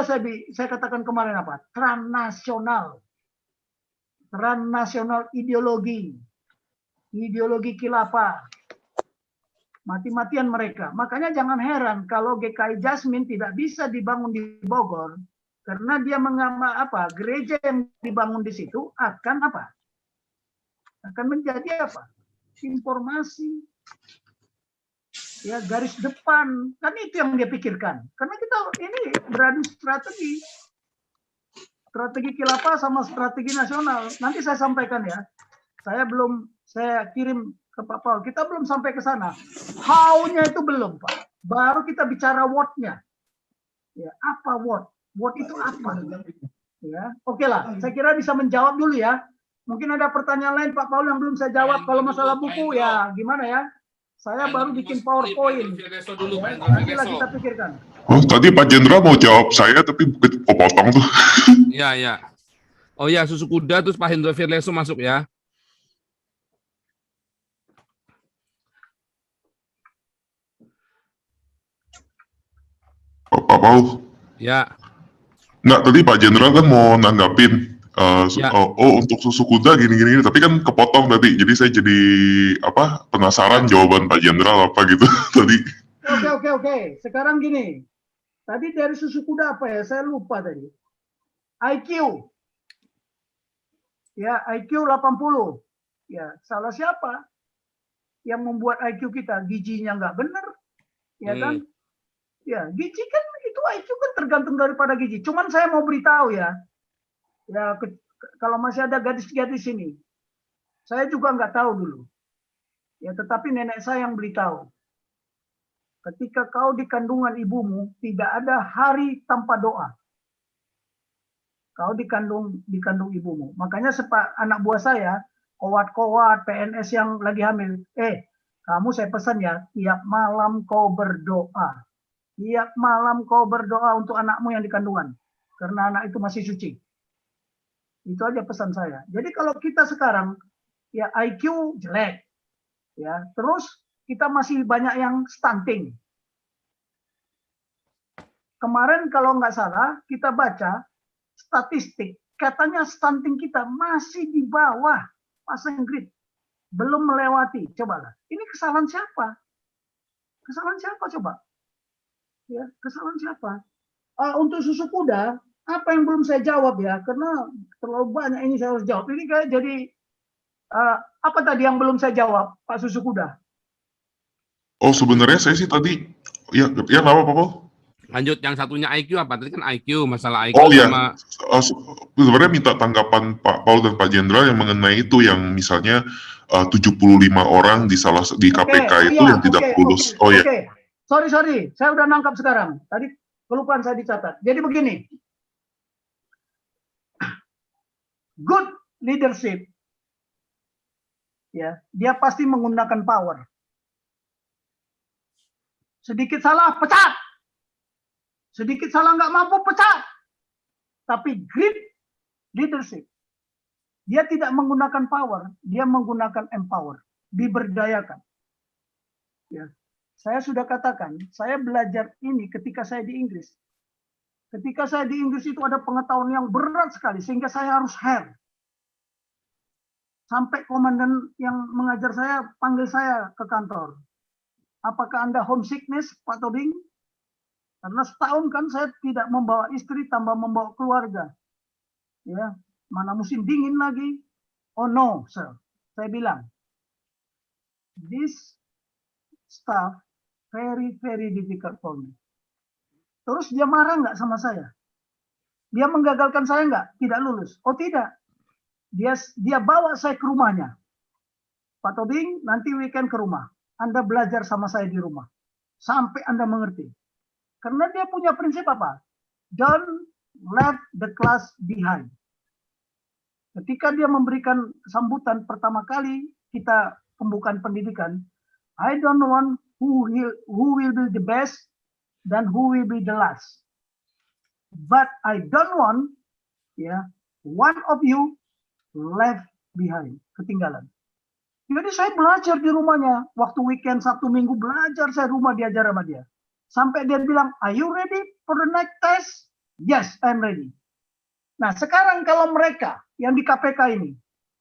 saya katakan kemarin apa? Transnasional ideologi khilafah. Mati-matian mereka. Makanya jangan heran kalau GKI Jasmine tidak bisa dibangun di Bogor karena dia gereja yang dibangun di situ akan apa? Akan menjadi apa? Informasi. Ya, garis depan. Kan itu yang dia pikirkan. Karena kita ini beradu strategi khilafah sama strategi nasional. Nanti saya sampaikan ya. Saya kirim ke Pak Paul. Kita belum sampai ke sana. How-nya itu belum, Pak. Baru kita bicara what-nya. Ya, apa what? What itu apa? Ya, oke lah. Saya kira bisa menjawab dulu ya. Mungkin ada pertanyaan lain Pak Paul yang belum saya jawab. Kalau masalah buku ya gimana ya? Saya baru bikin PowerPoint. Nantilah kita pikirkan. Oh, tadi Pak Jenderal mau jawab saya tapi potong tuh. Iya, iya. Oh ya, Susu Kuda terus Pak Hendro Firleso masuk ya. Pak Paul. Ya. Enggak, tadi Pak Jenderal kan mau nanggapin Ya. untuk Susu Kuda gini-gini, tapi kan kepotong tadi. Jadi saya jadi penasaran jawaban Pak Jenderal apa gitu tadi. Oke. Sekarang gini. Tadi dari Susu Kuda apa ya? Saya lupa tadi. IQ. Ya, IQ 80. Ya, salah siapa? Yang membuat IQ kita gizinya nggak benar. Ya kan? Ya, gizi kan itu IQ kan tergantung daripada gizi. Cuman saya mau beritahu ya. Ya, kalau masih ada gadis-gadis ini. Saya juga nggak tahu dulu. Ya, tetapi nenek saya yang beritahu. Ketika kau di kandungan ibumu, tidak ada hari tanpa doa. Kau dikandung ibumu. Makanya anak buah saya, kowat-kowat, PNS yang lagi hamil, kamu saya pesan ya, tiap malam kau berdoa. Tiap malam kau berdoa untuk anakmu yang di kandungan. Karena anak itu masih suci. Itu aja pesan saya. Jadi kalau kita sekarang, ya IQ jelek. Ya, terus kita masih banyak yang stunting. Kemarin kalau nggak salah, kita baca statistik, katanya stunting kita masih di bawah passing grade. Belum melewati. Cobalah. Ini kesalahan siapa? Kesalahan siapa coba? Ya, kesalahan siapa? Untuk Susu Kuda, apa yang belum saya jawab ya? Karena terlalu banyak ini saya harus jawab. Ini kayak jadi apa tadi yang belum saya jawab, Pak Susu Kuda? Oh, sebenarnya saya sih tadi ya apa Paul? Lanjut, yang satunya IQ apa? Tadi kan IQ, masalah IQ Oh ya, sama... sebenarnya minta tanggapan Pak Paul dan Pak Jenderal yang mengenai itu, yang misalnya 75 orang di KPK itu yang tidak lulus. Oke. Sorry, saya udah nangkap sekarang. Tadi kelupaan saya dicatat. Jadi begini, good leadership, ya, dia pasti menggunakan power. Sedikit salah, pecat. Sedikit salah nggak mampu, pecat. Tapi great leadership, dia tidak menggunakan power, dia menggunakan empower, diberdayakan. Ya, saya sudah katakan, saya belajar ini ketika saya di Inggris. Ketika saya di Inggris itu ada pengetahuan yang berat sekali, sehingga saya harus hair. Sampai komandan yang mengajar saya panggil saya ke kantor. Apakah Anda homesickness, Pak Tobing? Karena setahun kan saya tidak membawa istri, tambah membawa keluarga. Ya, mana musim dingin lagi. Oh no, sir. Saya bilang, this stuff very, very difficult for me. Terus dia marah nggak sama saya? Dia menggagalkan saya nggak? Tidak lulus. Oh tidak. Dia bawa saya ke rumahnya. Pak Tobing, nanti weekend ke rumah. Anda belajar sama saya di rumah. Sampai Anda mengerti. Karena dia punya prinsip apa? Don't leave the class behind. Ketika dia memberikan sambutan pertama kali kita pembukaan pendidikan, I don't want who will be the best dan who will be the last. But I don't want one of you left behind, ketinggalan. Jadi saya belajar di rumahnya. Waktu weekend Sabtu Minggu belajar saya diajar sama dia. Sampai dia bilang, are you ready for the next test? Yes, I'm ready. Nah, sekarang kalau mereka yang di KPK ini,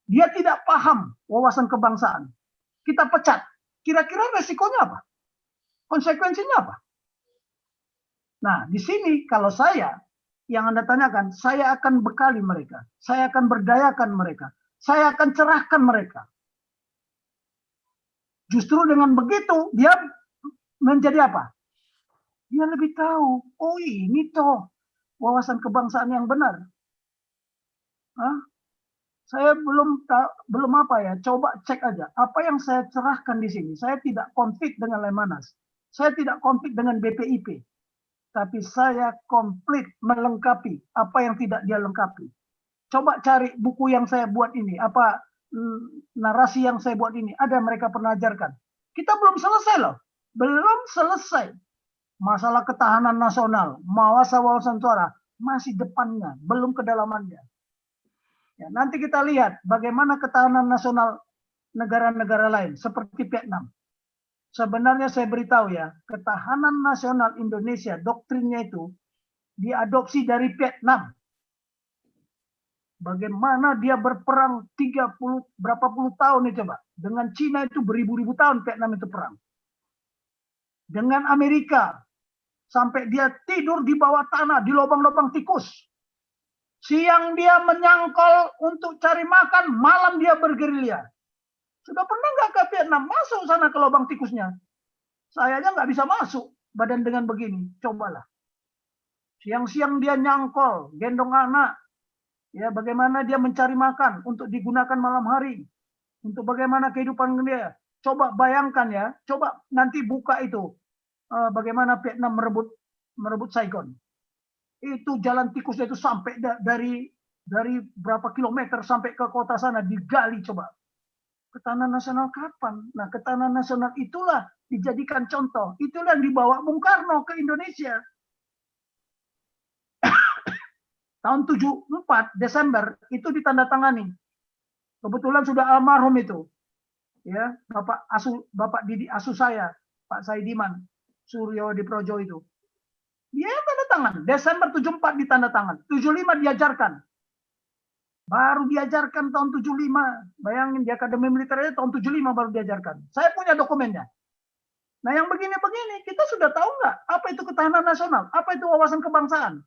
dia tidak paham wawasan kebangsaan, kita pecat, kira-kira resikonya apa? Konsekuensinya apa? Nah, di sini kalau saya, yang Anda tanyakan, saya akan bekali mereka, saya akan berdayakan mereka, saya akan cerahkan mereka. Justru dengan begitu, dia menjadi apa? Dia lebih tahu, oh ini toh wawasan kebangsaan yang benar. Hah? Saya belum apa ya, coba cek aja. Apa yang saya cerahkan di sini, saya tidak konflik dengan Lemhanas. Saya tidak konflik dengan BPIP. Tapi saya komplit melengkapi apa yang tidak dia lengkapi. Coba cari buku yang saya buat ini, narasi yang saya buat ini, ada mereka pernah ajarkan. Kita belum selesai loh. Belum selesai. Masalah ketahanan nasional, wawasan suara, masih depannya, belum kedalamannya. Ya, nanti kita lihat bagaimana ketahanan nasional negara-negara lain, seperti Vietnam. Sebenarnya saya beritahu ya, ketahanan nasional Indonesia, doktrinnya itu diadopsi dari Vietnam. Bagaimana dia berperang 30 berapa puluh tahun nih coba. Dengan Cina itu beribu-ribu tahun Vietnam itu perang. Dengan Amerika, sampai dia tidur di bawah tanah, di lubang-lubang tikus. Siang dia menyangkol untuk cari makan, malam dia bergerilya. Sudah pernah nggak ke Vietnam? Masuk sana ke lubang tikusnya. Saya aja nggak bisa masuk badan dengan begini. Cobalah. Siang-siang dia nyangkol, gendong anak. Ya, bagaimana dia mencari makan untuk digunakan malam hari. Untuk bagaimana kehidupan dia. Coba bayangkan ya. Coba nanti buka itu. Bagaimana Vietnam merebut Saigon. Itu jalan tikusnya itu sampai dari berapa kilometer sampai ke kota sana digali coba. Ketahanan nasional kapan? Nah, ketahanan nasional itulah dijadikan contoh. Itulah yang dibawa Bung Karno ke Indonesia. Tahun 74 Desember itu ditandatangani. Kebetulan sudah almarhum itu. Ya, Bapak Didi Asuh saya, Pak Saidiman Suryo Diprojo itu. Dia yang tanda tangan. Desember 74 ditanda tangan. 75 diajarkan. Baru diajarkan tahun 75. Bayangin di Akademi Militernya tahun 75 baru diajarkan. Saya punya dokumennya. Nah yang begini-begini kita sudah tahu nggak apa itu ketahanan nasional? Apa itu wawasan kebangsaan?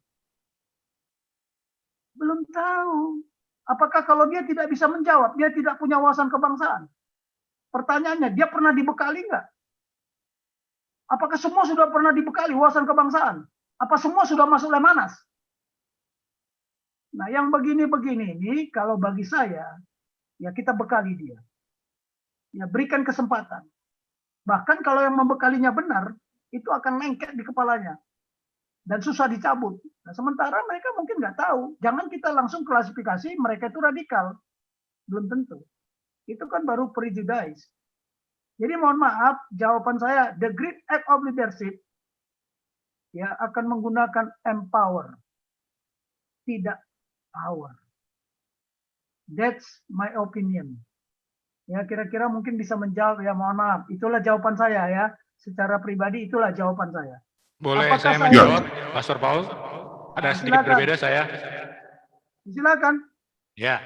Belum tahu. Apakah kalau dia tidak bisa menjawab, dia tidak punya wawasan kebangsaan? Pertanyaannya, dia pernah dibekali nggak? Apakah semua sudah pernah dibekali wawasan kebangsaan? Apa semua sudah masuk Lemhanas? Nah, yang begini-begini ini, kalau bagi saya, ya kita bekali dia. Ya, berikan kesempatan. Bahkan kalau yang membekalinya benar, itu akan lengket di kepalanya. Dan susah dicabut. Nah, sementara mereka mungkin nggak tahu. Jangan kita langsung klasifikasi mereka itu radikal. Belum tentu. Itu kan baru prejudice. Jadi mohon maaf, jawaban saya, the great act of leadership ya akan menggunakan empower, tidak power. That's my opinion. Ya kira-kira mungkin bisa menjawab ya, mohon maaf. Itulah jawaban saya ya. Secara pribadi itulah jawaban saya. Boleh apakah saya menjawab, Pastor Paul? Ada sedikit berbeda saya. Silakan. Ya.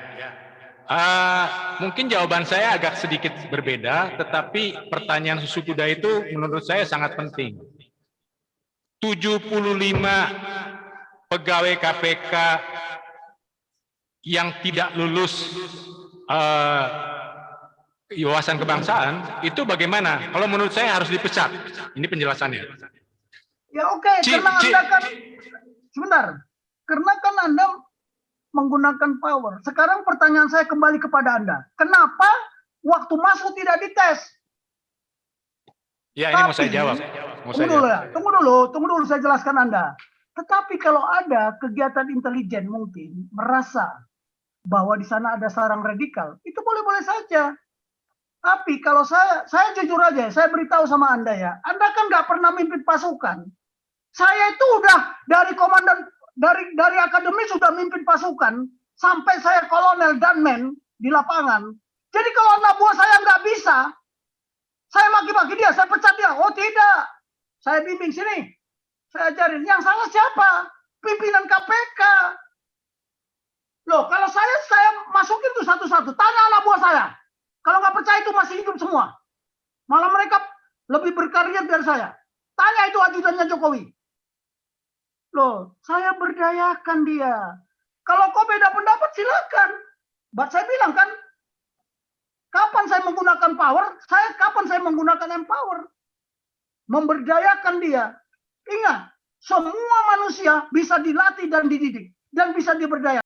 Mungkin jawaban saya agak sedikit berbeda, tetapi pertanyaan susu kuda itu menurut saya sangat penting. 75 pegawai KPK yang tidak lulus wawasan kebangsaan, itu bagaimana? Kalau menurut saya harus dipecat. Ini penjelasannya. Ya oke, karena Anda kan, sebentar, karena kan Anda menggunakan power. Sekarang pertanyaan saya kembali kepada Anda. Kenapa waktu masuk tidak dites? Ya, ini mau saya jawab. Tunggu dulu saya jelaskan Anda. Tetapi kalau ada kegiatan intelijen mungkin merasa bahwa di sana ada sarang radikal, itu boleh-boleh saja. Tapi kalau saya jujur aja, saya beritahu sama Anda ya, Anda kan nggak pernah mimpin pasukan. Saya itu udah dari komandan, dari akademi sudah mimpin pasukan, sampai saya kolonel danmen di lapangan. Jadi kalau anak buah saya nggak bisa, saya maki-maki dia, saya pecat dia. Oh tidak, saya bimbing sini, saya ajarin. Yang salah siapa? pimpinan KPK. Loh, kalau saya masukin tuh satu-satu. Tanya anak buah saya. Kalau nggak percaya itu masih hidup semua. Malah mereka lebih berkarir dari saya. Tanya itu ajudannya Jokowi. Loh, saya berdayakan dia. Kalau kau beda pendapat silakan. Saya bilang kan, kapan saya menggunakan power, kapan saya menggunakan empower. Memberdayakan dia. Ingat, semua manusia bisa dilatih dan dididik. Dan bisa diberdayakan.